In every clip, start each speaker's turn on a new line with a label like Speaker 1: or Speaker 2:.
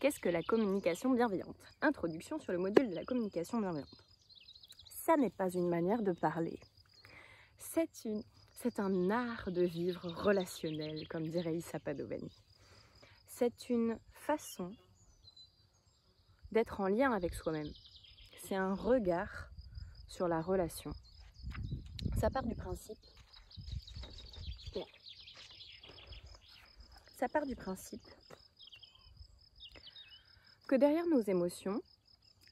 Speaker 1: Qu'est-ce que la communication bienveillante? Introduction sur le module de la communication bienveillante. Ça n'est pas une manière de parler. C'est un art de vivre relationnel, comme dirait Issa Padovani. C'est une façon d'être en lien avec soi-même. C'est un regard sur la relation. Ça part du principe. Ça part du principe que derrière nos émotions,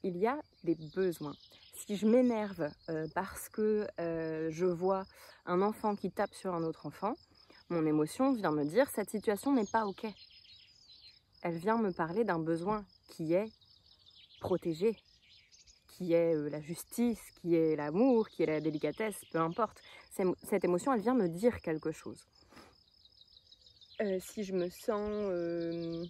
Speaker 1: il y a des besoins. Si je m'énerve parce que je vois un enfant qui tape sur un autre enfant, mon émotion vient me dire cette situation n'est pas ok. Elle vient me parler d'un besoin qui est protégé, qui est la justice, qui est l'amour, qui est la délicatesse, peu importe. Cette émotion, elle vient me dire quelque chose. Si je me sens...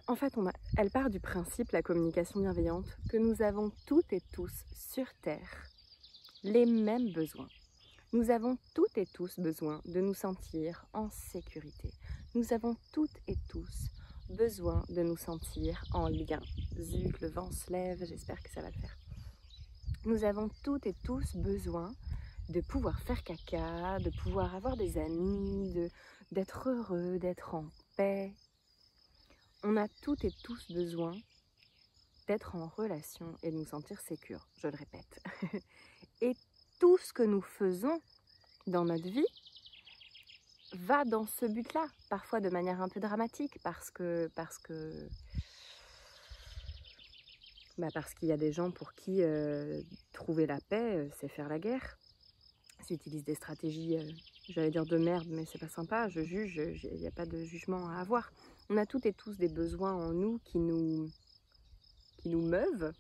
Speaker 1: En fait, elle part du principe, la communication bienveillante, que nous avons toutes et tous sur Terre les mêmes besoins. Nous avons toutes et tous besoin de nous sentir en sécurité. Nous avons toutes et tous besoin de nous sentir en lien. Zut, le vent se lève, j'espère que ça va le faire. Nous avons toutes et tous besoin de pouvoir faire caca, de pouvoir avoir des amis, d'être heureux, d'être en paix. On a toutes et tous besoin d'être en relation et de nous sentir sécures, je le répète. Et tout ce que nous faisons dans notre vie va dans ce but-là, parfois de manière un peu dramatique, parce qu'il y a des gens pour qui trouver la paix, c'est faire la guerre. Ils utilisent des stratégies, j'allais dire de merde, mais c'est pas sympa, je juge, il n'y a pas de jugement à avoir. On a toutes et tous des besoins en nous qui nous meuvent,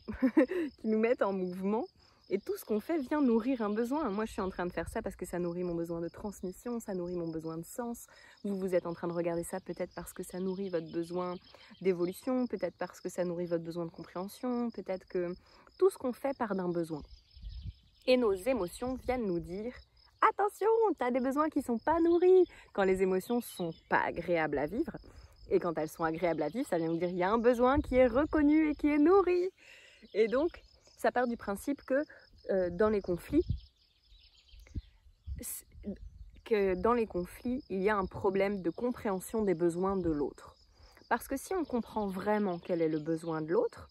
Speaker 1: qui nous mettent en mouvement. Et tout ce qu'on fait vient nourrir un besoin. Moi, je suis en train de faire ça parce que ça nourrit mon besoin de transmission, ça nourrit mon besoin de sens. Vous êtes en train de regarder ça peut-être parce que ça nourrit votre besoin d'évolution, peut-être parce que ça nourrit votre besoin de compréhension, peut-être que tout ce qu'on fait part d'un besoin. Et nos émotions viennent nous dire « Attention, tu as des besoins qui ne sont pas nourris !» Quand les émotions ne sont pas agréables à vivre, et quand elles sont agréables à vivre, ça vient nous dire « Il y a un besoin qui est reconnu et qui est nourri !» Et donc, ça part du principe que dans les conflits, il y a un problème de compréhension des besoins de l'autre. Parce que si on comprend vraiment quel est le besoin de l'autre,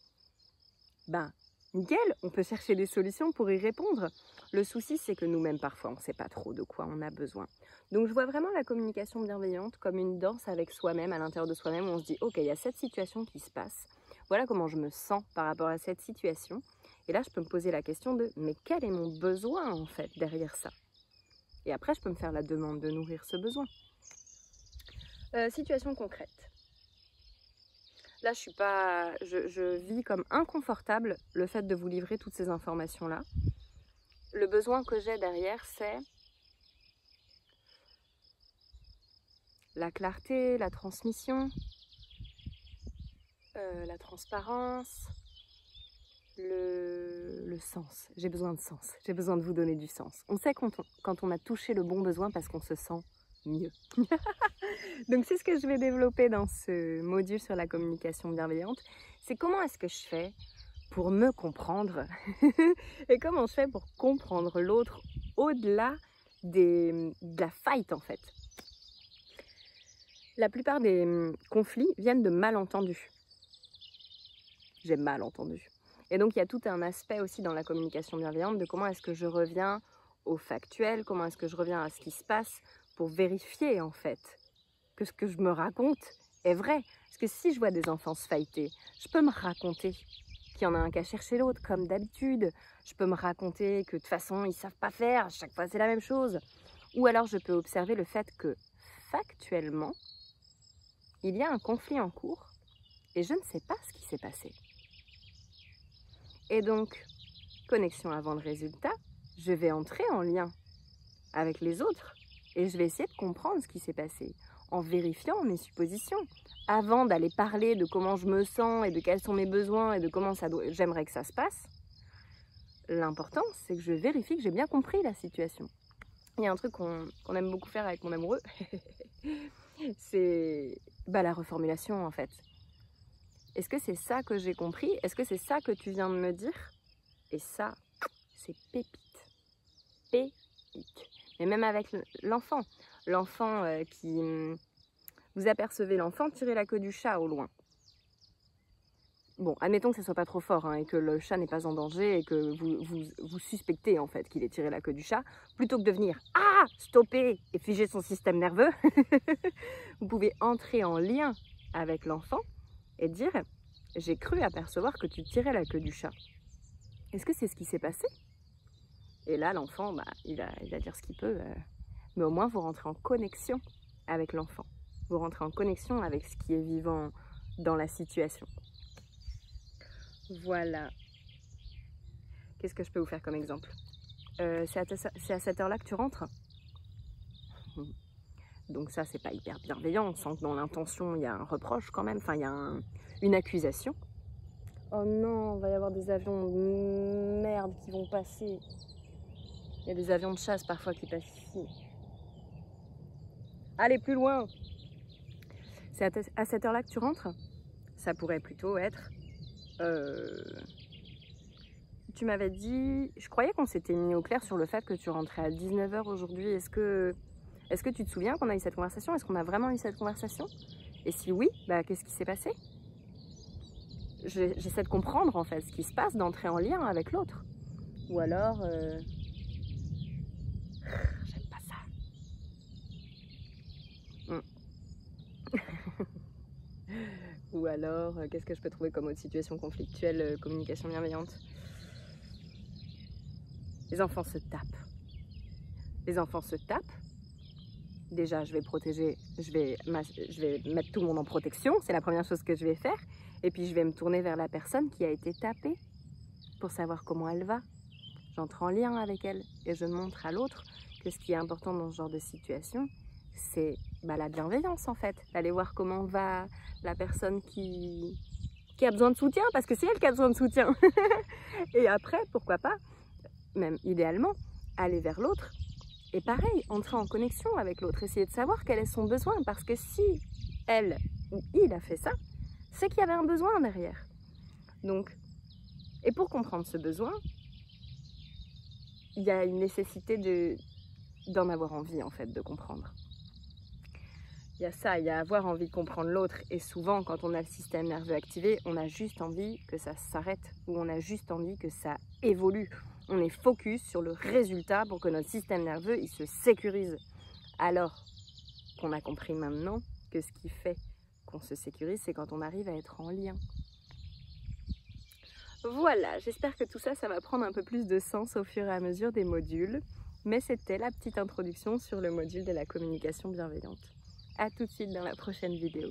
Speaker 1: ben, nickel, on peut chercher des solutions pour y répondre. Le souci, c'est que nous-mêmes, parfois, on ne sait pas trop de quoi on a besoin. Donc, je vois vraiment la communication bienveillante comme une danse avec soi-même, à l'intérieur de soi-même, où on se dit « Ok, il y a cette situation qui se passe. Voilà comment je me sens par rapport à cette situation. » Et là, je peux me poser la question de « Mais quel est mon besoin, en fait, derrière ça ?» Et après, je peux me faire la demande de nourrir ce besoin. Situation concrète. Là, je vis comme inconfortable le fait de vous livrer toutes ces informations-là. Le besoin que j'ai derrière, c'est la clarté, la transmission, la transparence, le sens. J'ai besoin de sens. J'ai besoin de vous donner du sens. On sait quand on a touché le bon besoin parce qu'on se sent mieux. Donc c'est ce que je vais développer dans ce module sur la communication bienveillante. C'est comment est-ce que je fais pour me comprendre et comment je fais pour comprendre l'autre au-delà de la fight en fait. La plupart des conflits viennent de malentendus. J'ai mal entendu. Et donc il y a tout un aspect aussi dans la communication bienveillante de comment est-ce que je reviens au factuel, comment est-ce que je reviens à ce qui se passe pour vérifier en fait que ce que je me raconte est vrai. Parce que si je vois des enfants se fighter, je peux me raconter qu'il y en a un qui a cherché l'autre comme d'habitude. Je peux me raconter que de toute façon ils ne savent pas faire, à chaque fois c'est la même chose. Ou alors je peux observer le fait que factuellement, il y a un conflit en cours et je ne sais pas ce qui s'est passé. Et donc, connexion avant le résultat, je vais entrer en lien avec les autres et je vais essayer de comprendre ce qui s'est passé en vérifiant mes suppositions avant d'aller parler de comment je me sens et de quels sont mes besoins et de comment j'aimerais que ça se passe. L'important, c'est que je vérifie que j'ai bien compris la situation. Il y a un truc qu'on aime beaucoup faire avec mon amoureux, c'est Bah, la reformulation en fait. Est-ce que c'est ça que j'ai compris? Est-ce que c'est ça que tu viens de me dire? Et ça, c'est pépite. Pépite. Mais même avec l'enfant. L'enfant qui... Vous apercevez l'enfant tirer la queue du chat au loin. Bon, admettons que ce soit pas trop fort hein, et que le chat n'est pas en danger et que vous suspectez en fait qu'il ait tiré la queue du chat, plutôt que de venir stopper et figer son système nerveux, vous pouvez entrer en lien avec l'enfant et dire « J'ai cru apercevoir que tu tirais la queue du chat. Est-ce que c'est ce qui s'est passé ?» Et là, l'enfant, bah, il va dire ce qu'il peut, mais au moins vous rentrez en connexion avec l'enfant. Vous rentrez en connexion avec ce qui est vivant dans la situation. Voilà. Qu'est-ce que je peux vous faire comme exemple? C'est à cette heure-là que tu rentres? Donc ça, c'est pas hyper bienveillant. On sent que dans l'intention, il y a un reproche quand même. Enfin, il y a une accusation. Oh non, il va y avoir des avions de merde qui vont passer. Il y a des avions de chasse parfois qui passent ici. Allez, plus loin. C'est à cette heure-là que tu rentres? Ça pourrait plutôt être... Tu m'avais dit... Je croyais qu'on s'était mis au clair sur le fait que tu rentrais à 19 h aujourd'hui. Est-ce que tu te souviens qu'on a eu cette conversation? Est-ce qu'on a vraiment eu cette conversation? Et si oui, bah, qu'est-ce qui s'est passé? J'essaie de comprendre en fait ce qui se passe, d'entrer en lien avec l'autre. Ou alors... J'aime pas ça. Ou alors, qu'est-ce que je peux trouver comme autre situation conflictuelle, communication bienveillante? Les enfants se tapent. Les enfants se tapent. Déjà, je vais protéger, je vais mettre tout le monde en protection. C'est la première chose que je vais faire. Et puis, je vais me tourner vers la personne qui a été tapée pour savoir comment elle va. J'entre en lien avec elle et je montre à l'autre que ce qui est important dans ce genre de situation, c'est la bienveillance en fait. D'aller voir comment va la personne qui a besoin de soutien, parce que c'est elle qui a besoin de soutien. Et après, pourquoi pas, même idéalement, aller vers l'autre. Et pareil, entrer en connexion avec l'autre, essayer de savoir quel est son besoin. Parce que si elle ou il a fait ça, c'est qu'il y avait un besoin derrière. Donc, et pour comprendre ce besoin, il y a une nécessité d'en avoir envie en fait, de comprendre. Il y a ça, il y a avoir envie de comprendre l'autre. Et souvent, quand on a le système nerveux activé, on a juste envie que ça s'arrête ou on a juste envie que ça évolue. On est focus sur le résultat pour que notre système nerveux il se sécurise. Alors qu'on a compris maintenant que ce qui fait qu'on se sécurise, c'est quand on arrive à être en lien. Voilà, j'espère que tout ça, ça va prendre un peu plus de sens au fur et à mesure des modules. Mais c'était la petite introduction sur le module de la communication bienveillante. À tout de suite dans la prochaine vidéo.